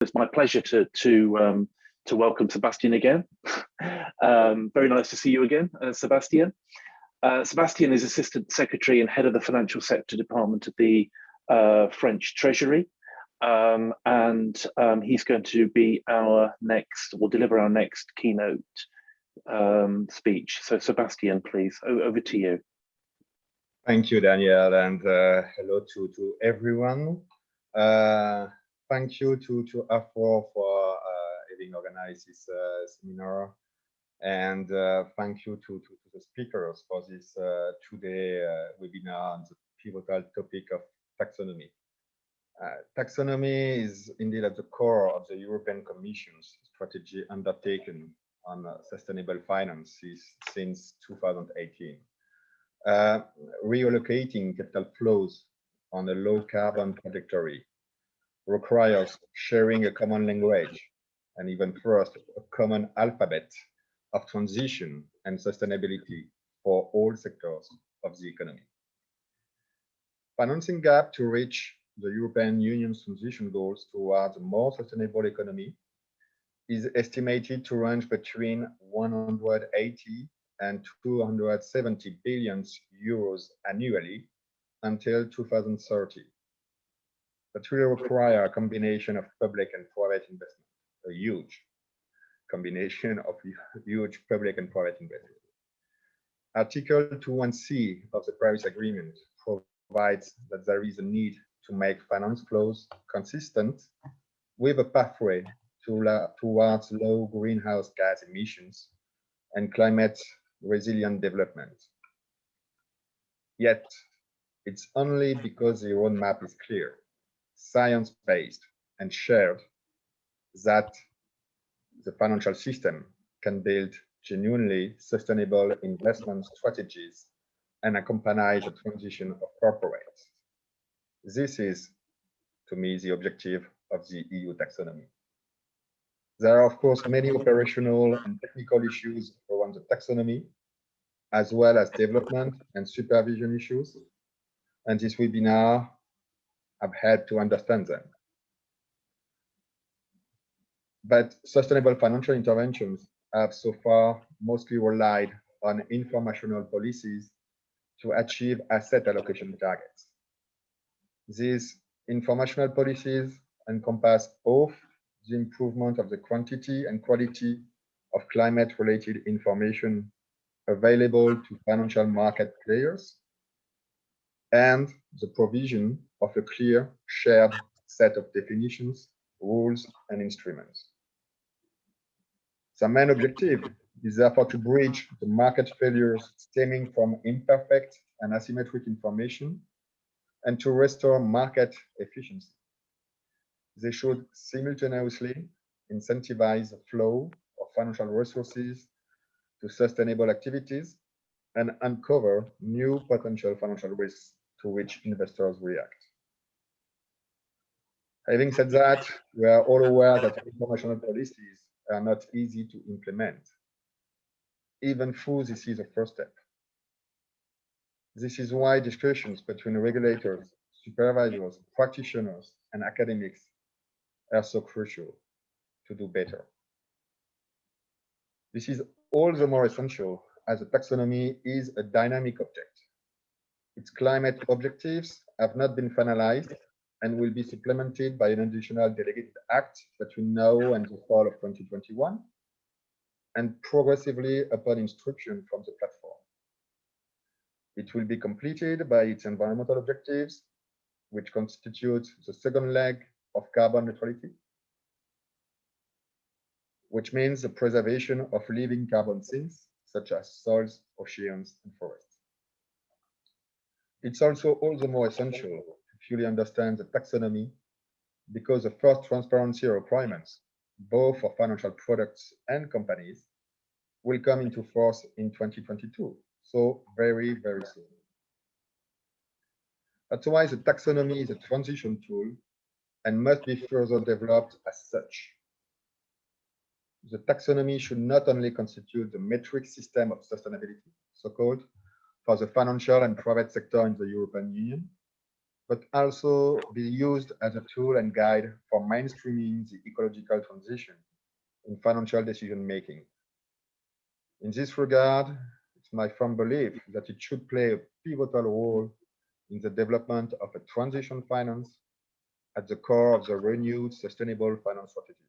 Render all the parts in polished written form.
It's my pleasure to welcome Sébastien again. Very nice to see you again, Sébastien. Sébastien is Assistant Secretary and Head of the Financial Sector Department of the French Treasury, and he's going to be our next, or deliver our next keynote speech. So Sébastien, please, over to you. Thank you, Daniel, and hello to everyone. Thank you to Afore for having organized this seminar, and thank you to the speakers for this today webinar on the pivotal topic of taxonomy. Taxonomy is indeed at the core of the European Commission's strategy undertaken on sustainable finances since 2018. Reallocating capital flows on a low carbon trajectory requires sharing a common language and even first a common alphabet of transition and sustainability for all sectors of the economy. Financing gap to reach the European Union's transition goals towards a more sustainable economy is estimated to range between 180 and 270 billion euros annually until 2030. That will require a combination of public and private investment, a huge combination of huge public and private investment. Article 21C of the Paris Agreement provides that there is a need to make finance flows consistent with a pathway towards low greenhouse gas emissions and climate resilient development. Yet, it's only because the roadmap is clear, science-based, and shared that the financial system can build genuinely sustainable investment strategies and accompany the transition of corporates. This is, to me, the objective of the EU taxonomy. There are, of course, many operational and technical issues around the taxonomy, as well as development and supervision issues, and this webinar have had to understand them. But sustainable financial interventions have so far mostly relied on informational policies to achieve asset allocation targets. These informational policies encompass both the improvement of the quantity and quality of climate-related information available to financial market players and the provision of a clear, shared set of definitions, rules, and instruments. The main objective is therefore to bridge the market failures stemming from imperfect and asymmetric information and to restore market efficiency. They should simultaneously incentivize the flow of financial resources to sustainable activities and uncover new potential financial risks to which investors react. Having said that, we are all aware that informational policies are not easy to implement, even though this is a first step. This is why discussions between regulators, supervisors, practitioners, and academics are so crucial to do better. This is all the more essential as the taxonomy is a dynamic object. Its climate objectives have not been finalized and will be supplemented by an additional delegated act between now and the fall of 2021, and progressively upon instruction from the platform. It will be completed by its environmental objectives, which constitute the second leg of carbon neutrality, which means the preservation of living carbon sinks, such as soils, oceans, and forests. It's also all the more essential to fully understand the taxonomy because the first transparency requirements, both for financial products and companies, will come into force in 2022, so very, very soon. That's why the taxonomy is a transition tool and must be further developed as such. The taxonomy should not only constitute the metric system of sustainability, so-called, for the financial and private sector in the European Union, but also be used as a tool and guide for mainstreaming the ecological transition in financial decision making. In this regard, it's my firm belief that it should play a pivotal role in the development of a transition finance at the core of the renewed sustainable finance strategy.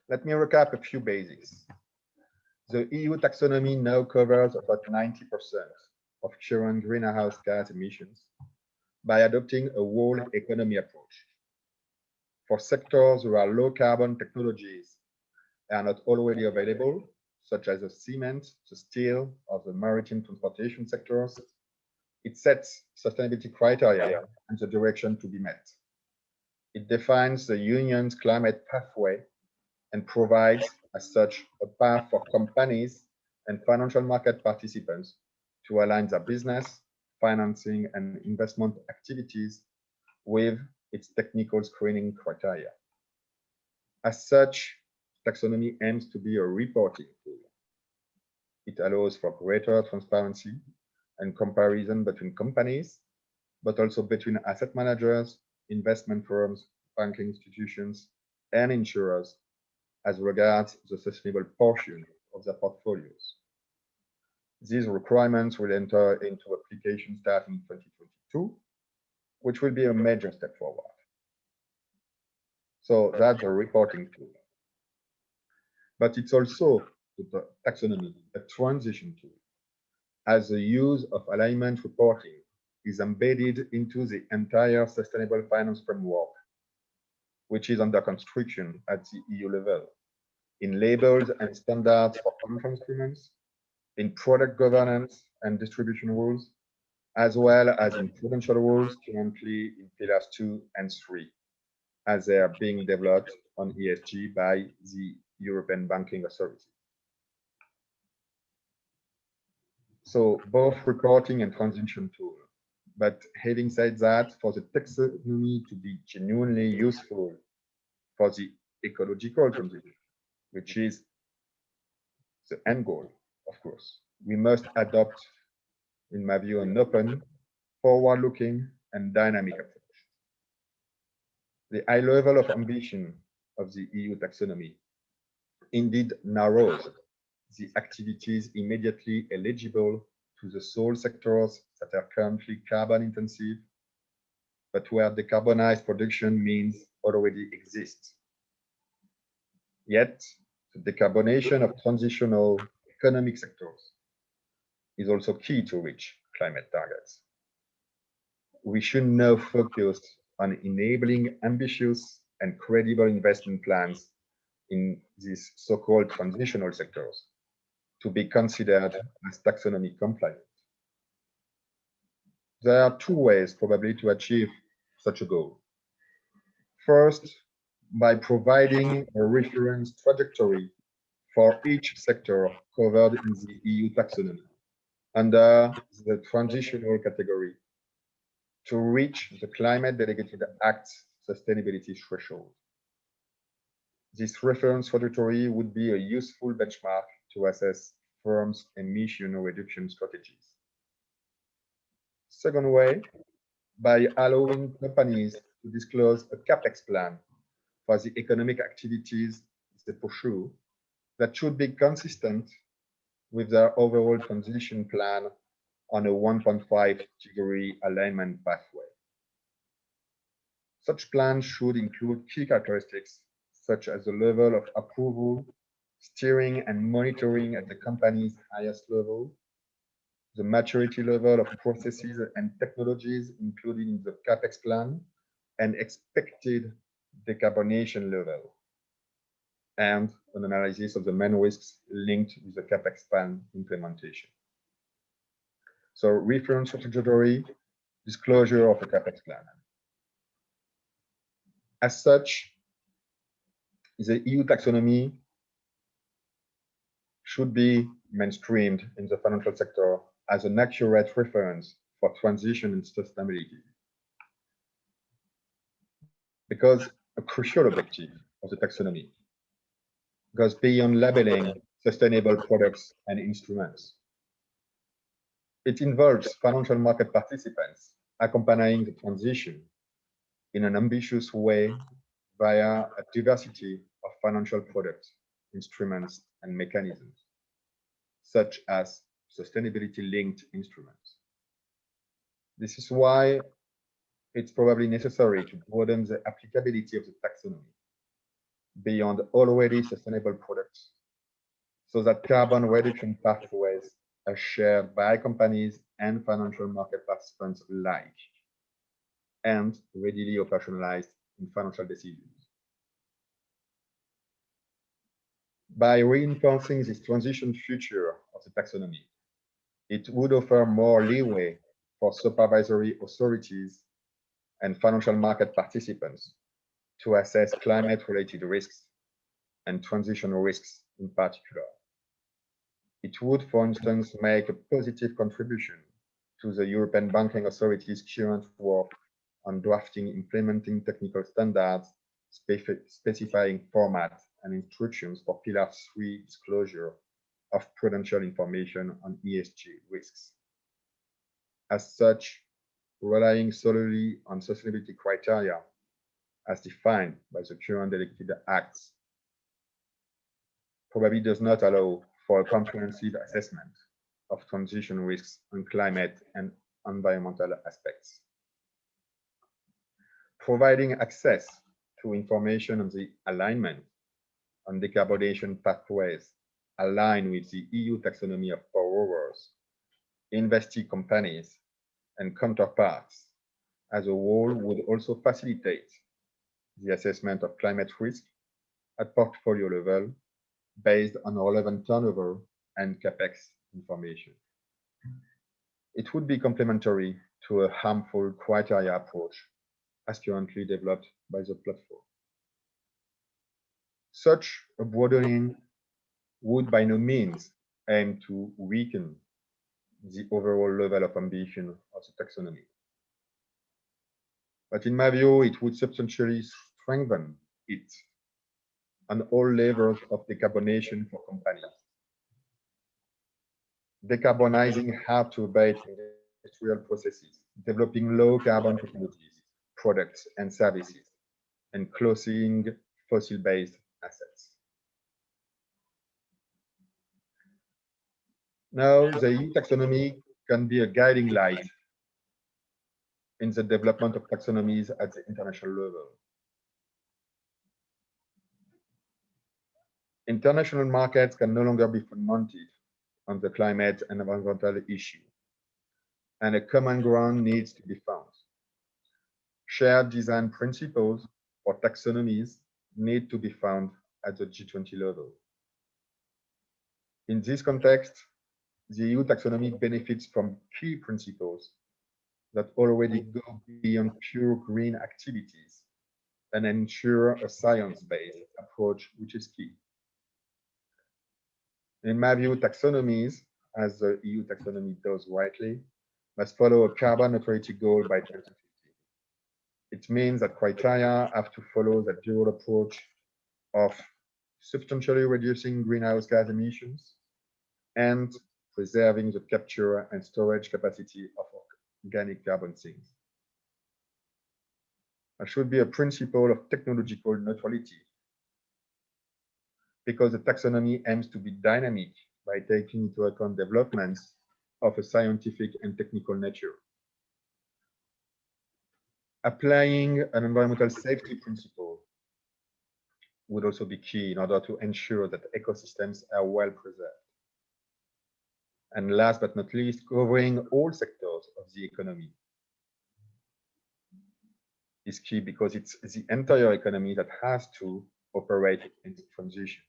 Let me recap a few basics. The EU taxonomy now covers about 90% of current greenhouse gas emissions by adopting a whole economy approach. For sectors where low carbon technologies are not already available, such as the cement, the steel, or the maritime transportation sectors, it sets sustainability criteria and the direction to be met. It defines the Union's climate pathway and provides, as such, a path for companies and financial market participants to align their business, financing, and investment activities with its technical screening criteria. As such, taxonomy aims to be a reporting tool. It allows for greater transparency and comparison between companies, but also between asset managers, investment firms, banking institutions, and insurers as regards the sustainable portion of their portfolios. These requirements will enter into application starting in 2022, which will be a major step forward. So that's a reporting tool. But it's also the taxonomy, a transition tool, as the use of alignment reporting is embedded into the entire sustainable finance framework, which is under construction at the EU level, in labels and standards for financial instruments, in product governance and distribution rules, as well as in prudential rules currently in pillars 2 and 3, as they are being developed on ESG by the European Banking Authority. So both reporting and transition tool. But having said that, for the taxonomy to be genuinely useful for the ecological transition, which is the end goal, of course, we must adopt, in my view, an open, forward-looking, and dynamic approach. The high level of ambition of the EU taxonomy indeed narrows the activities immediately eligible to the sole sectors that are currently carbon intensive, but where decarbonized production means already exists. Yet, the decarbonation of transitional economic sectors is also key to reach climate targets. We should now focus on enabling ambitious and credible investment plans in these so-called transitional sectors to be considered as taxonomy compliant. There are two ways probably to achieve such a goal. First, by providing a reference trajectory for each sector covered in the EU taxonomy under the transitional category to reach the Climate Delegated Act's sustainability threshold. This reference trajectory would be a useful benchmark to assess firms' emission reduction strategies. Second way, by allowing companies to disclose a CapEx plan for the economic activities they pursue that should be consistent with their overall transition plan on a 1.5-degree alignment pathway. Such plans should include key characteristics such as the level of approval, steering and monitoring at the company's highest level, the maturity level of processes and technologies included in the CapEx plan, and expected decarbonation level, and an analysis of the main risks linked with the CapEx plan implementation. So reference trajectory, disclosure of a CapEx plan. As such, the EU taxonomy should be mainstreamed in the financial sector as an accurate reference for transition and sustainability. Because a crucial objective of the taxonomy goes beyond labeling sustainable products and instruments. It involves financial market participants accompanying the transition in an ambitious way via a diversity of financial products, instruments, and mechanisms, such as sustainability-linked instruments. This is why it's probably necessary to broaden the applicability of the taxonomy beyond already sustainable products, so that carbon reduction pathways are shared by companies and financial market participants alike, and readily operationalized in financial decisions. By reinforcing this transition feature of the taxonomy, it would offer more leeway for supervisory authorities and financial market participants to assess climate-related risks and transition risks in particular. It would, for instance, make a positive contribution to the European Banking Authority's current work on drafting implementing technical standards specifying format and instructions for Pillar 3 disclosure of prudential information on ESG risks. As such, relying solely on sustainability criteria as defined by the current delegated acts probably does not allow for a comprehensive assessment of transition risks on climate and environmental aspects. Providing access to information on the alignment on decarbonization pathways aligned with the EU taxonomy of borrowers, investee companies, and counterparts as a whole would also facilitate the assessment of climate risk at portfolio level based on relevant turnover and capex information. It would be complementary to a harmful criteria approach as currently developed by the platform. Such a broadening would by no means aim to weaken the overall level of ambition of the taxonomy. But in my view, it would substantially strengthen it on all levels of decarbonization for companies. Decarbonizing hard to abate industrial processes, developing low carbon technologies, products and services, and closing fossil-based assets. Now, the EU taxonomy can be a guiding light in the development of taxonomies at the international level. International markets can no longer be fragmented on the climate and environmental issue, and a common ground needs to be found. Shared design principles for taxonomies need to be found at the G20 level. In this context, the EU taxonomy benefits from key principles that already go beyond pure green activities and ensure a science-based approach, which is key. In my view, taxonomies, as the EU taxonomy does rightly, must follow a carbon neutrality goal by 2050. It means that criteria have to follow that dual approach of substantially reducing greenhouse gas emissions and preserving the capture and storage capacity of organic carbon sinks. There should be a principle of technological neutrality, because the taxonomy aims to be dynamic by taking into account developments of a scientific and technical nature. Applying an environmental safety principle would also be key in order to ensure that ecosystems are well preserved. And last but not least, covering all sectors of the economy is key, because it's the entire economy that has to operate in the transition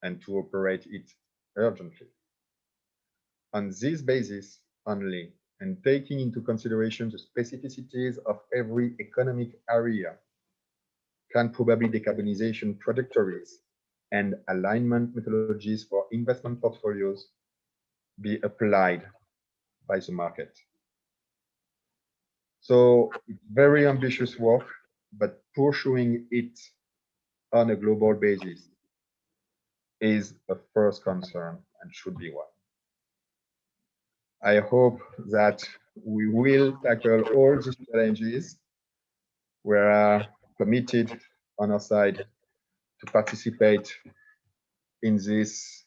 and to operate it urgently. On this basis only, and taking into consideration the specificities of every economic area, can probably decarbonization trajectories and alignment methodologies for investment portfolios be applied by the market. So very ambitious work, but pursuing it on a global basis is a first concern and should be one. I hope that we will tackle all these challenges. We are committed on our side to participate in this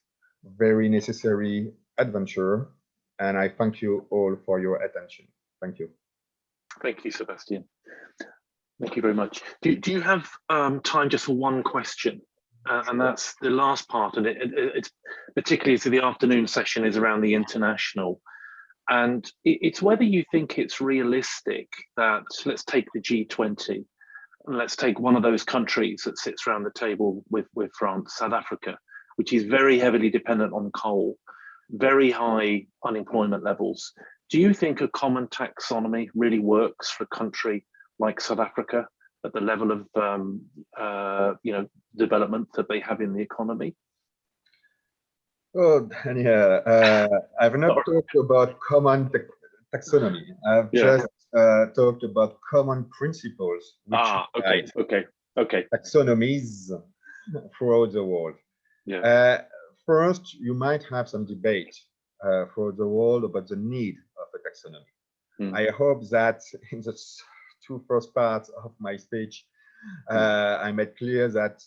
very necessary adventure. And I thank you all for your attention. Thank you. Thank you, Sébastien. Thank you very much. Do you have time just for one question? And that's the last part of it. It's particularly to the afternoon session is around the international. And it's whether you think it's realistic that, let's take the G20, and let's take one of those countries that sits around the table with France, South Africa, which is very heavily dependent on coal, very high unemployment levels. Do you think a common taxonomy really works for a country like South Africa at the level of development that they have in the economy? Oh, Daniel, I've not talked about common taxonomy. I've just talked about common principles, which okay. taxonomies throughout the world. Yeah. First, you might have some debate throughout the world about the need of a taxonomy. I hope that in the two first parts of my speech, I made clear that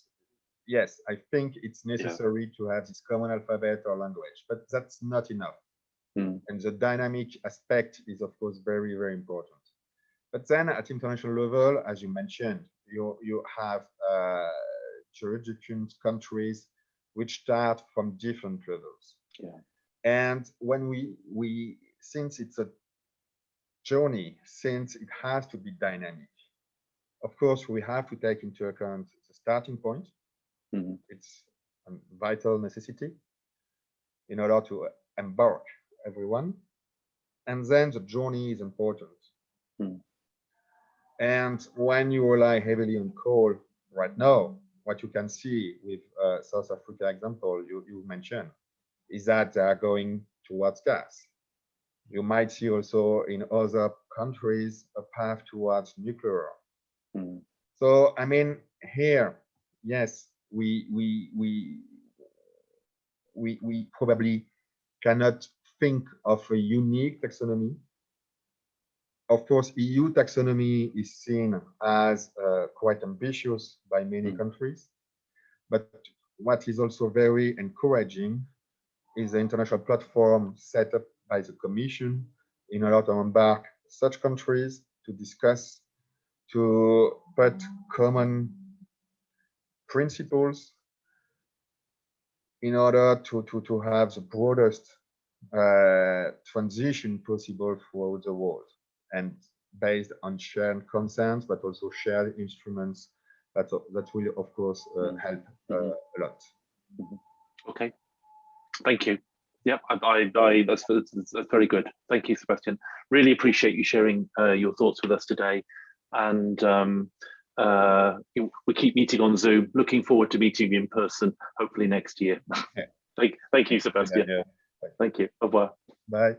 yes, I think it's necessary to have this common alphabet or language, but that's not enough. And the dynamic aspect is, of course, very, very important. But then at international level, as you mentioned, you have jurisdictions, countries, which start from different levels. Yeah. And when we since it's a journey, since it has to be dynamic, of course, we have to take into account the starting point. It's a vital necessity in order to embark everyone. And then the journey is important. And when you rely heavily on coal right now, what you can see with South Africa example you mentioned is that they are going towards gas. You might see also in other countries a path towards nuclear. So I mean, here, yes, we probably cannot think of a unique taxonomy. Of course, EU taxonomy is seen as quite ambitious by many countries, but what is also very encouraging is the international platform set up by the Commission in order to embark such countries to discuss, to put common principles in order to have the broadest transition possible throughout the world, and based on shared consent, but also shared instruments that will, of course, help a lot. Okay, thank you. Yep, that's very good. Thank you, Sébastien. Really appreciate you sharing your thoughts with us today. And we keep meeting on Zoom. Looking forward to meeting you in person, hopefully next year. Thank you, Sébastien. Thank you. Au revoir. Bye.